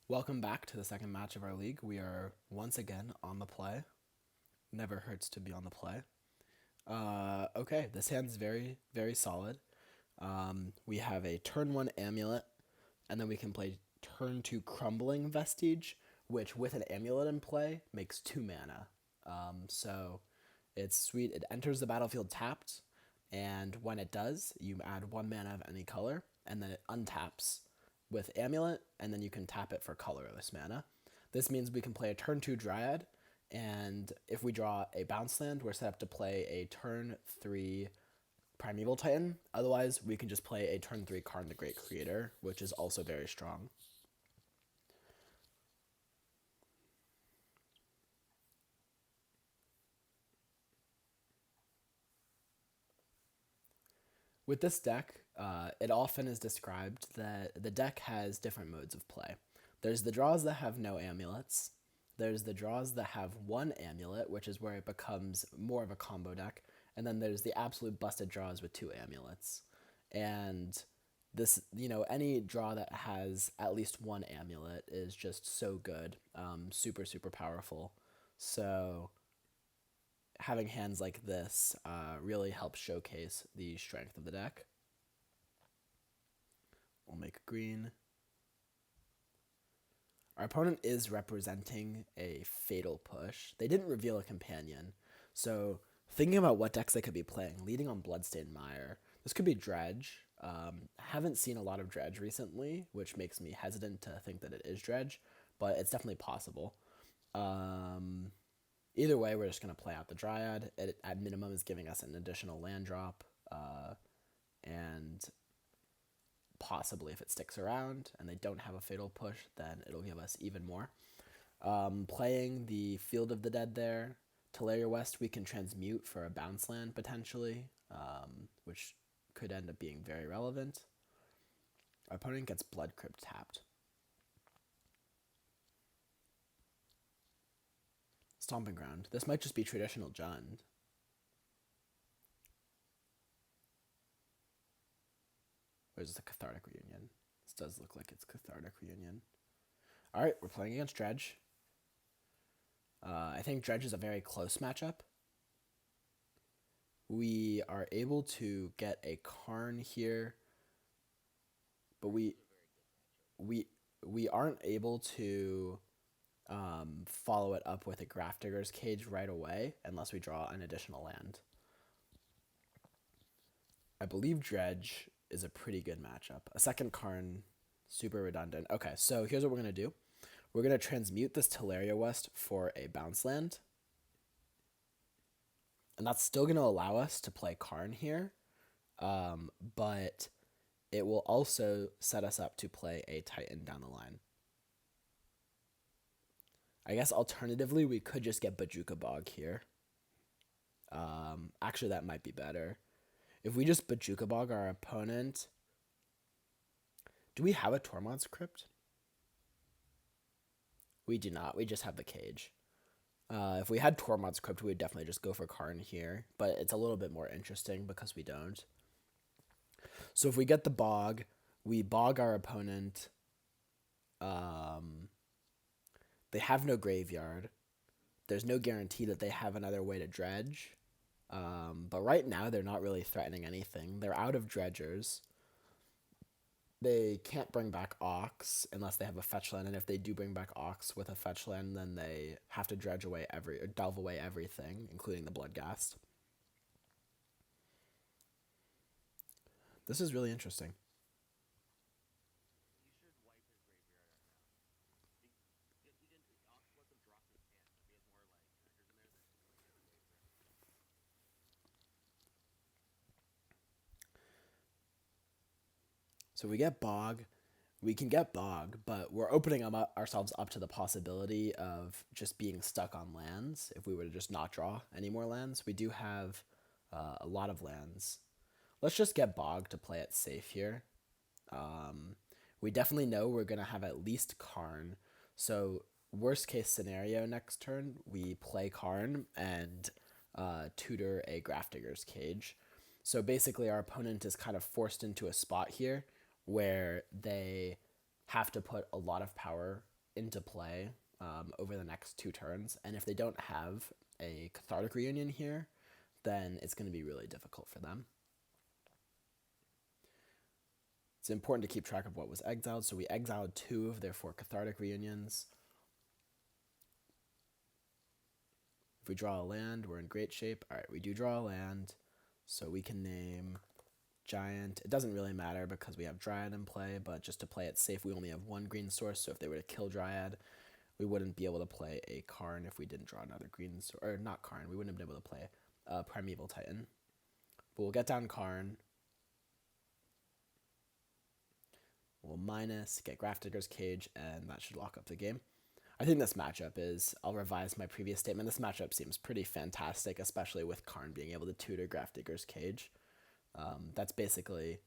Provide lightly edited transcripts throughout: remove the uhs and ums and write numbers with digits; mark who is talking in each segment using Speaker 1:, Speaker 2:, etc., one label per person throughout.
Speaker 1: Welcome back to the second match of our league. We are once again on the play. Never hurts to be on the play. Okay, this hand's very, very solid. We have a turn 1 Amulet, and then we can play turn 2 Crumbling Vestige, which with an Amulet in play makes 2 mana. So it's sweet. It enters the battlefield tapped, and when it does, you add 1 mana of any color, and then it untaps with Amulet, and then you can tap it for colorless mana. This means we can play a turn 2 Dryad, and if we draw a bounce land, we're set up to play a turn 3 Primeval Titan. Otherwise, we can just play a turn 3 Karn the Great Creator, which is also very strong. With this deck, it often is described that the deck has different modes of play. There's the draws that have no amulets. There's the draws that have 1 amulet, which is where it becomes more of a combo deck. And then there's the absolute busted draws with 2 amulets. And this, any draw that has at least 1 amulet is just so good. Super, super powerful. So having hands like this really helps showcase the strength of the deck. We'll make green. Our opponent is representing a Fatal Push. They didn't reveal a companion, so thinking about what decks they could be playing, leading on Bloodstained Mire. This could be Dredge. Haven't seen a lot of Dredge recently, which makes me hesitant to think that it is Dredge, but it's definitely possible. Either way, we're just going to play out the Dryad. It, at minimum, is giving us an additional land drop, and possibly if it sticks around and they don't have a Fatal Push, then it'll give us even more. Playing the Field of the Dead there, Teleria West, we can transmute for a bounce land potentially, which could end up being very relevant. Our opponent gets Blood Crypt tapped. Stomping Ground. This might just be traditional Jund. Or is this a Cathartic Reunion? This does look like it's Cathartic Reunion. Alright, we're playing against Dredge. I think Dredge is a very close matchup. We are able to get a Karn here, but we aren't able to follow it up with a Grafdigger's Cage right away unless we draw an additional land. I believe Dredge is a pretty good matchup. A second Karn, super redundant. Okay, so here's what we're going to do. We're going to transmute this Teleria West for a bounce land. And that's still going to allow us to play Karn here. But it will also set us up to play a Titan down the line. I guess alternatively, we could just get Bojuka Bog here. Actually, that might be better. If we just Bojuka Bog our opponent... Do we have a Tormod's Crypt? We do not. We just have the Cage. If we had Tormod's Crypt, we would definitely just go for Karn here. But it's a little bit more interesting because we don't. So if we get the Bog, we Bog our opponent. They have no graveyard. There's no guarantee that they have another way to dredge. But right now, they're not really threatening anything. They're out of dredgers. They can't bring back Ox unless they have a fetch land, and if they do bring back Ox with a fetch land, then they have to dredge away or delve away everything, including the Bloodghast. This is really interesting. So we get Bog. We can get Bog, but we're opening ourselves up to the possibility of just being stuck on lands if we were to just not draw any more lands. We do have a lot of lands. Let's just get Bog to play it safe here. We definitely know we're going to have at least Karn. So worst case scenario next turn, we play Karn and tutor a Grafdigger's Cage. So basically our opponent is kind of forced into a spot here where they have to put a lot of power into play over the next 2 turns, and if they don't have a Cathartic Reunion here, then it's going to be really difficult for them. It's important to keep track of what was exiled, so we exiled 2 of their 4 Cathartic Reunions. If we draw a land, we're in great shape. All right, we do draw a land, so we can name Giant. It doesn't really matter because we have Dryad in play, but just to play it safe, we only have 1 green source, so if they were to kill Dryad, we wouldn't be able to play a Karn if we didn't draw another green source. Or not Karn, we wouldn't have been able to play a Primeval Titan. But we'll get down Karn. We'll minus, get Grafdigger's Cage, and that should lock up the game. I think this matchup is, I'll revise my previous statement, this matchup seems pretty fantastic, especially with Karn being able to tutor Grafdigger's Cage. That's basically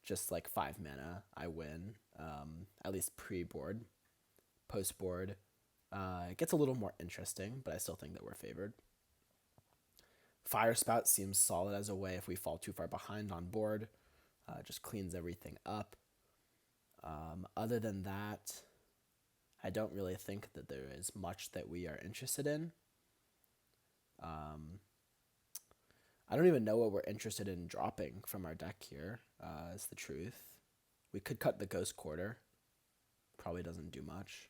Speaker 1: just like 5 mana, I win, at least pre-board. Post-board, it gets a little more interesting, but I still think that we're favored. Fire Spout seems solid as a way if we fall too far behind on board. Just cleans everything up. Other than that, I don't really think that there is much that we are interested in. I don't even know what we're interested in dropping from our deck here, is the truth. We could cut the Ghost Quarter. Probably doesn't do much.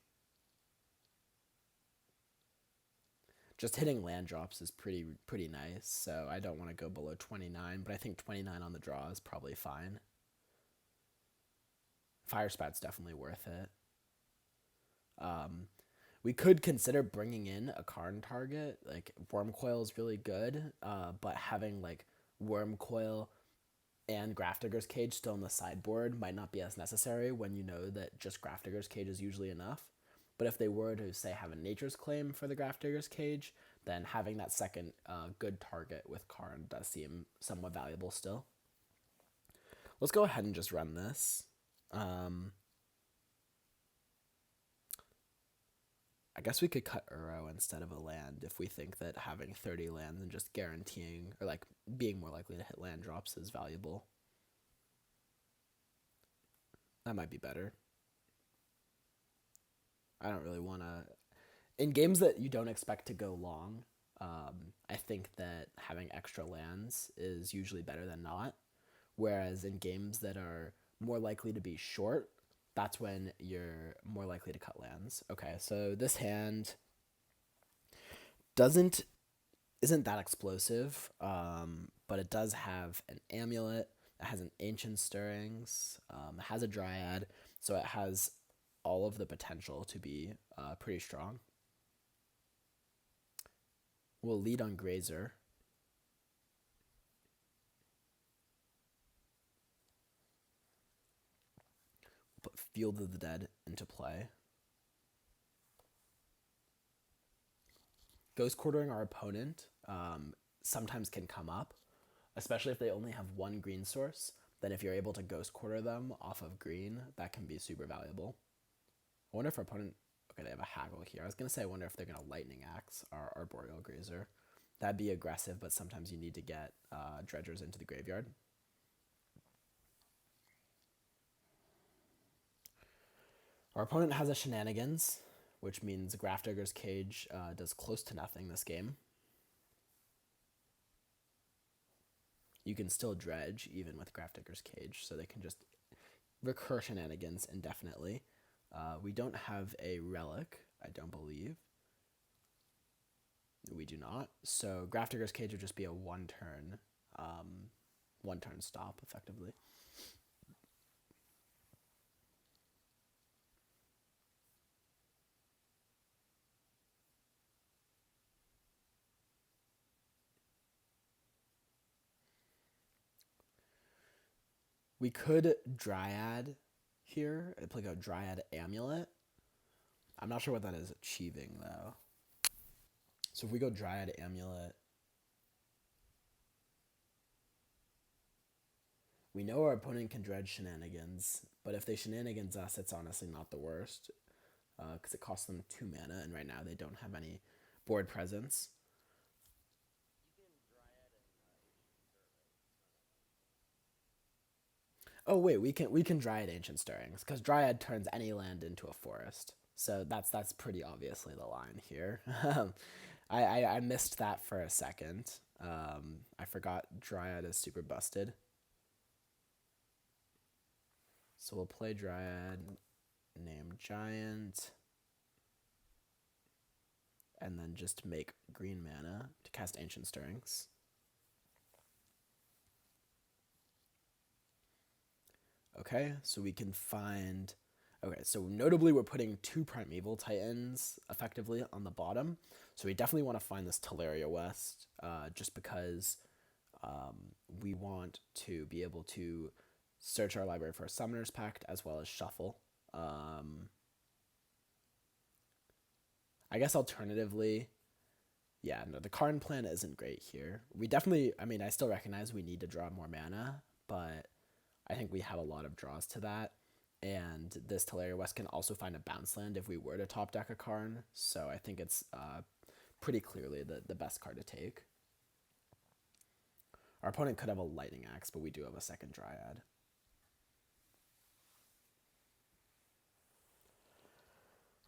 Speaker 1: Just hitting land drops is pretty nice, so I don't want to go below 29, but I think 29 on the draw is probably fine. Fire Spout's definitely worth it. We could consider bringing in a Karn target. Like, Wormcoil is really good, but having like Wormcoil and Grafdigger's Cage still in the sideboard might not be as necessary when you know that just Grafdigger's Cage is usually enough. But if they were to, say, have a Nature's Claim for the Grafdigger's Cage, then having that second good target with Karn does seem somewhat valuable still. Let's go ahead and just run this. I guess we could cut Uro instead of a land if we think that having 30 lands and just guaranteeing, or like being more likely to hit land drops is valuable. That might be better. I don't really want to... In games that you don't expect to go long, I think that having extra lands is usually better than not. Whereas in games that are more likely to be short, that's when you're more likely to cut lands. Okay, so this hand isn't that explosive, but it does have an Amulet, it has an Ancient Stirrings, it has a Dryad, so it has all of the potential to be pretty strong. We'll lead on Grazer. Put Field of the Dead into play. Ghost Quartering our opponent sometimes can come up, especially if they only have 1 green source. Then if you're able to Ghost Quarter them off of green, that can be super valuable. I wonder if our opponent... Okay, they have a Haggle here. I was going to say I wonder if they're going to Lightning Axe our Arboreal Grazer. That'd be aggressive, but sometimes you need to get Dredgers into the graveyard. Our opponent has a Shenanigans, which means Grafdigger's Cage does close to nothing this game. You can still Dredge even with Grafdigger's Cage, so they can just recur Shenanigans indefinitely. We don't have a Relic, I don't believe. We do not. So Grafdigger's Cage would just be a one-turn stop, effectively. We could Dryad here, like a Dryad Amulet. I'm not sure what that is achieving, though. So if we go Dryad Amulet, we know our opponent can Dredge Shenanigans, but if they Shenanigans us, it's honestly not the worst, because it costs them 2 mana, and right now they don't have any board presence. Oh wait, we can Dryad Ancient Stirrings, because Dryad turns any land into a forest. So that's pretty obviously the line here. I missed that for a second. I forgot Dryad is super busted. So we'll play Dryad, name Giant, and then just make green mana to cast Ancient Stirrings. Okay, so we can find... Okay, so notably we're putting 2 Primeval Titans effectively on the bottom. So we definitely want to find this Teleria West, just because we want to be able to search our library for a Summoner's Pact as well as shuffle. I guess alternatively, yeah, no, the Karn plan isn't great here. We definitely, I mean, I still recognize we need to draw more mana, but I think we have a lot of draws to that. And this Teleria West can also find a bounce land if we were to top deck a Karn. So I think it's pretty clearly the best card to take. Our opponent could have a Lightning Axe, but we do have a second Dryad.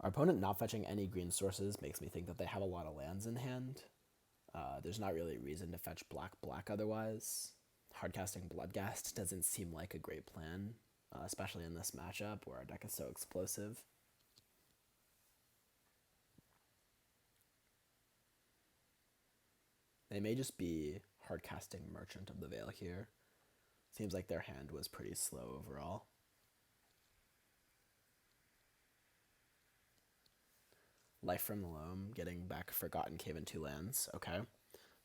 Speaker 1: Our opponent not fetching any green sources makes me think that they have a lot of lands in hand. There's not really a reason to fetch black otherwise. Hardcasting Bloodghast doesn't seem like a great plan, especially in this matchup where our deck is so explosive. They may just be hardcasting Merchant of the Veil here. Seems like their hand was pretty slow overall. Life from the Loam, getting back Forgotten Cave and 2 lands. Okay.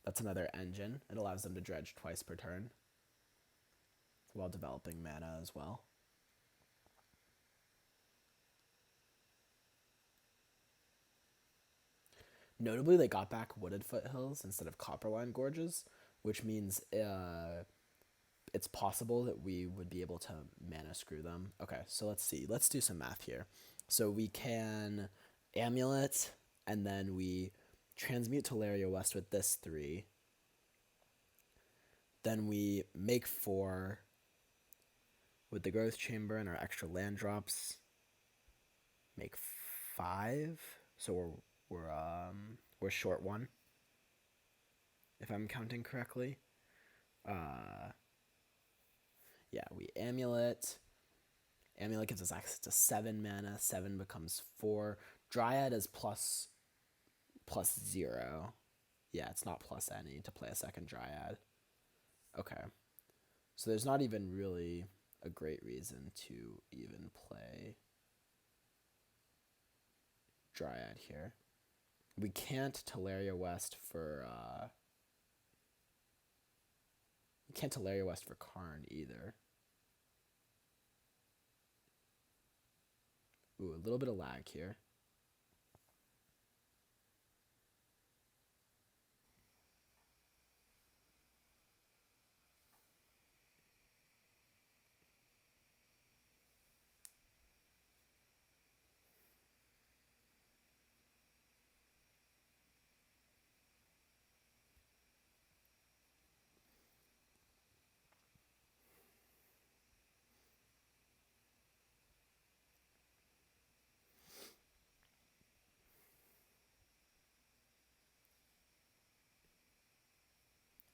Speaker 1: That's another engine. It allows them to dredge twice per turn, while developing mana as well. Notably, they got back Wooded Foothills instead of Copperline Gorges, which means it's possible that we would be able to mana screw them. Okay, so let's see. Let's do some math here. So we can Amulet, and then we transmute Teleria West with this 3. Then we make 4 with the Growth Chamber and our extra land drops. Make 5. So we're short 1, if I'm counting correctly. Yeah, we Amulet. Amulet gives us access to 7 mana. 7 becomes 4. Dryad is plus 0. Yeah, it's not plus any to play a second Dryad. Okay. So there's not even really a great reason to even play Dryad here. We can't Teleria West for we can't Teleria West for Karn either. Ooh, a little bit of lag here.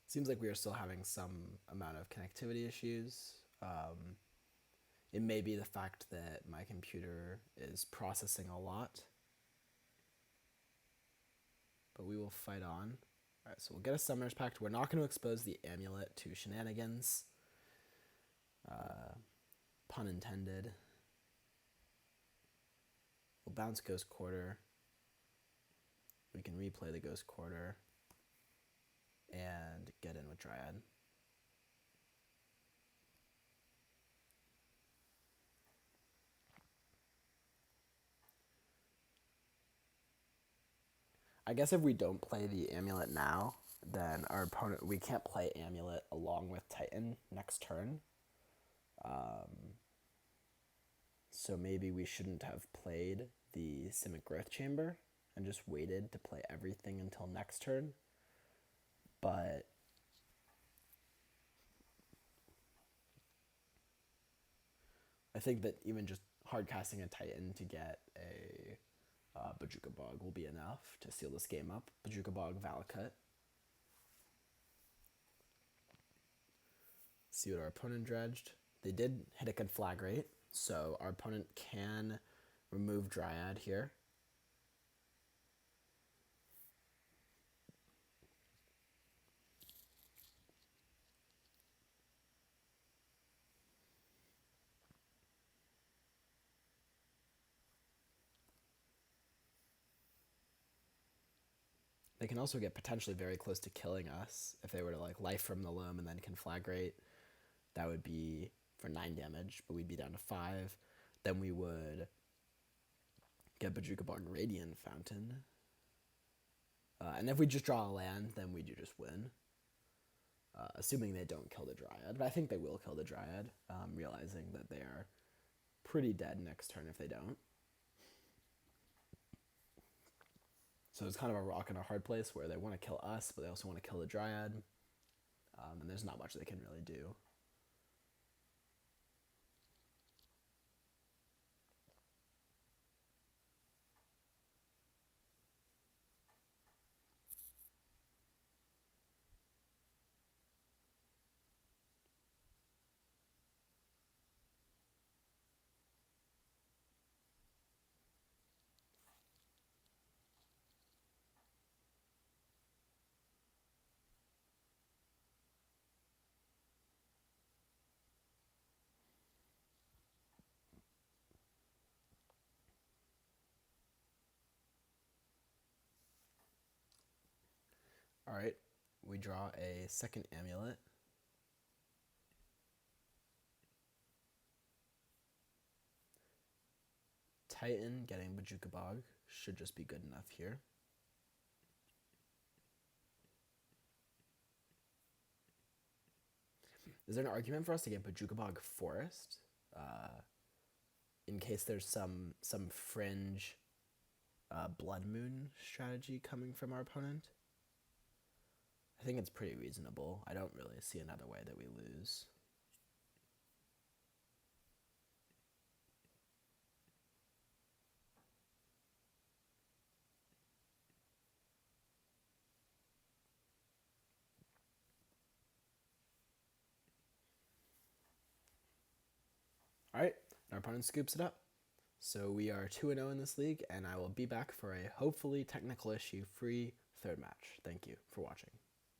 Speaker 1: Seems like we are still having some amount of connectivity issues. It may be the fact that my computer is processing a lot, but we will fight on. All right, so we'll get a Summoner's Pact. We're not going to expose the Amulet to shenanigans. Pun intended. We'll bounce Ghost Quarter. We can replay the Ghost Quarter and get in with Dryad. I guess if we don't play the Amulet now, then our opponent, we can't play Amulet along with Titan next turn. So maybe we shouldn't have played the Simic Growth Chamber and just waited to play everything until next turn. But I think that even just hard casting a Titan to get a Bojuka Bog will be enough to seal this game up. Bojuka Bog, Valakut. See what our opponent dredged. They did hit a Conflagrate, so our opponent can remove Dryad here. They can also get potentially very close to killing us if they were to like Life from the Loam and then Conflagrate. That would be for 9 damage, but we'd be down to 5. Then we would get Bojuka Bog Radiant Fountain. And if we just draw a land, then we do just win. Assuming they don't kill the Dryad. But I think they will kill the Dryad, realizing that they are pretty dead next turn if they don't. So it's kind of a rock and a hard place where they want to kill us, but they also want to kill the Dryad. And there's not much they can really do. Alright, we draw a second Amulet. Titan getting Bojuka Bog should just be good enough here. Is there an argument for us to get Bojuka Bog Forest? In case there's some fringe Blood Moon strategy coming from our opponent? I think it's pretty reasonable. I don't really see another way that we lose. Alright, our opponent scoops it up. So we are 2-0 in this league, and I will be back for a hopefully technical issue free third match. Thank you for watching.